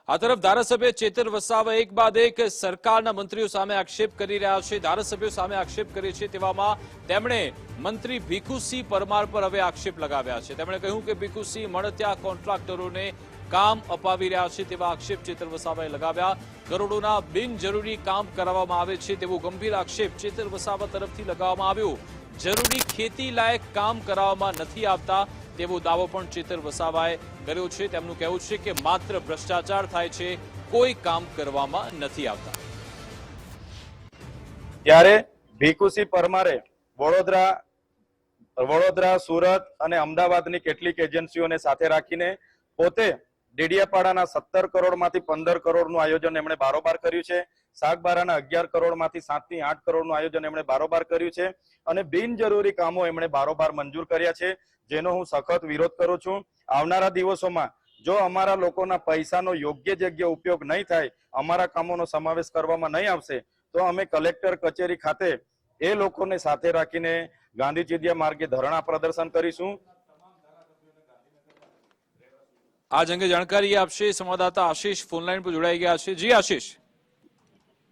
આ તરફ ધારાસભ્ય ચેતર વસાવા એક બાદ એક સરકારના મંત્રીઓ સામે આક્ષેપ કરી રહ્યા છે, ધારાસભ્યો સામે આક્ષેપ કરે છે। તેવામાં તેમણે મંત્રી ભીખુસિંહ પરમાર પર હવે આક્ષેપ લગાવ્યા છે। તેમણે કહ્યું કે ભીખુસિંહ મળત્યા કોન્ટ્રાક્ટરોને કામ અપાવી રહ્યા છે તેવા આક્ષેપ ચેતર વસાવાએ લગાવ્યા। કરોડોના બિનજરૂરી કામ કરાવવામાં આવે છે તેવો ગંભીર આક્ષેપ ચેતર વસાવા તરફથી લગાવવામાં આવ્યો। જરૂરી ખેતી લાયક કામ કરાવવામાં નથી આવતા તેવો દાવો પણ ચેતર વસાવાએ કર્યો છે। તેમનું કહેવું છે કે માત્ર ભ્રષ્ટાચાર થાય છે, કોઈ કામ કરવામાં નથી આવતા। ત્યારે ભીખુસિંહ પરમારે વડોદરા, સુરત અને અમદાવાદની કેટલીક એજન્સીઓને સાથે રાખીને પોતે ડેડિયાપાડાના 17 કરોડમાંથી 15 કરોડનું આયોજન એમણે બારોબાર કર્યું છે। શાકબારાના 11 કરોડમાંથી 7 થી 8 કરોડનું આયોજન એમણે બારોબાર કર્યું છે અને બિનજરૂરી કામો એમણે બારોબાર મંજૂર કર્યા છે, જેનો હું સખત વિરોધ કરું છું। આવનારા દિવસોમાં જો અમારા લોકોના પૈસાનો યોગ્ય જગ્યાએ ઉપયોગ નહીં થાય, અમારા કામોનો સમાવેશ કરવામાં નહીં આવશે તો અમે કલેક્ટર કચેરી ખાતે એ લોકોને સાથે રાખીને ગાંધી ચિંધ્યા માર્ગે ધરણા પ્રદર્શન કરીશું। आज अंगे जानकारी आपसे संवाददाता आशीष फोनलाइन पर जुड़ाई गया है। जी आशीष।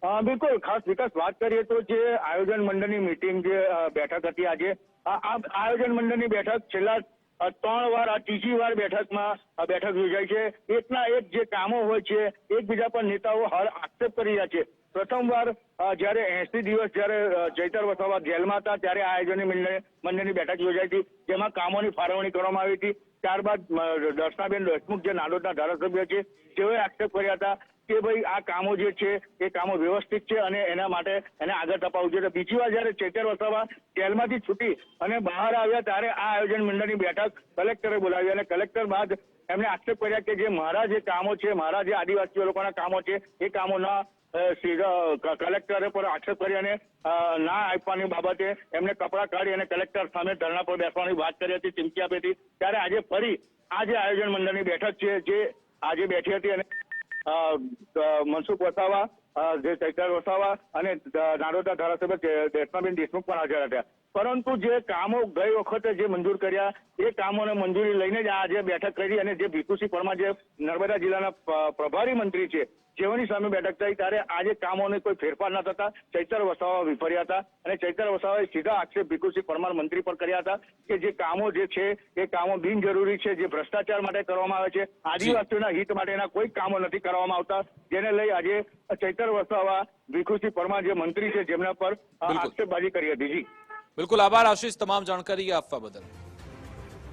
बिल्कुल खास विकास बात करिए तो जे आयोजन मंडल की मीटिंग जे बैठक थी आज आयोजन मंडल की बैठक छेल्ला 3 વાર आ तीजी વાર बैठक योजाई है। एकना एक जे कामों होय छे एकबीजा पर नेताओं हर आक्षेप करी रह्या छे। प्रथमवार जયારે 80 દિવસ जયારે ચૈતર વસાવા જેલમાં હતા ત્યારે આયોજન મંડળની બેઠક યોજાઈ હતી, જેમાં કામોની ફાળવણી કરવામાં આવી હતી। ત્યારબાદ દર્શનાબેન દેશમુખ જે નાલોદના ધારાસભ્ય છે તેઓએ આક્ષેપ કર્યા હતા કે ભાઈ આ કામો જે છે એ કામો વ્યવસ્થિત છે અને એના માટે એને આગળ ધપાવવું જોઈએ। બીજી વાર જયારે ચૈતર વસાવા જેલમાંથી છૂટી અને બહાર આવ્યા ત્યારે આ આયોજન મંડળની બેઠક કલેક્ટરે બોલાવી અને કલેક્ટર બાદ એમણે આક્ષેપ કર્યા કે જે મારા જે કામો છે, મારા જે આદિવાસી લોકોના કામો છે એ કામોના કલેક્ટરે પર આક્ષેપ કરી અને ના આપવાની બાબતે એમને કપડા કાઢી અને કલેક્ટર સામે ધરણા પર બેસવાની વાત કરી હતી, ચીમકી આપી હતી। ત્યારે આજે ફરી આ જે આયોજન મંડળની બેઠક છે જે આજે બેઠી હતી અને મનસુખ વસાવા, જે ચૈતર વસાવા અને નારોદના ધારાસભ્ય દર્શનાબેન દેશમુખ પણ હાજર હતા। પરંતુ જે કામો ગઈ વખતે જે મંજૂર કર્યા એ કામોને મંજૂરી લઈને જ આજે બેઠક કરી અને જે ભીખુસિંહ પરમાર જે નર્મદા જિલ્લાના પ્રભારી મંત્રી છે જેઓની સામે બેઠક થઈ ત્યારે આજે કામોને કોઈ ફેરફાર ન થતા ચૈતર વસાવા વિફર્યા હતા અને ચૈતર વસાવાએ સીધા આક્ષેપ ભીખુસિંહ પરમાર મંત્રી પર કર્યા હતા કે જે કામો જે છે એ કામો બિનજરૂરી છે, જે ભ્રષ્ટાચાર માટે કરવામાં આવે છે, આદિવાસીઓના હિત માટેના કોઈ કામો નથી કરવામાં આવતા, જેને લઈ આજે ચૈતર વસાવા ભીખુસિંહ પરમાર જે મંત્રી છે જેમના પર આક્ષેપબાજી કરી હતી। જી बिल्कुल आभार आशीष, तमाम जानकारी आपका बदल।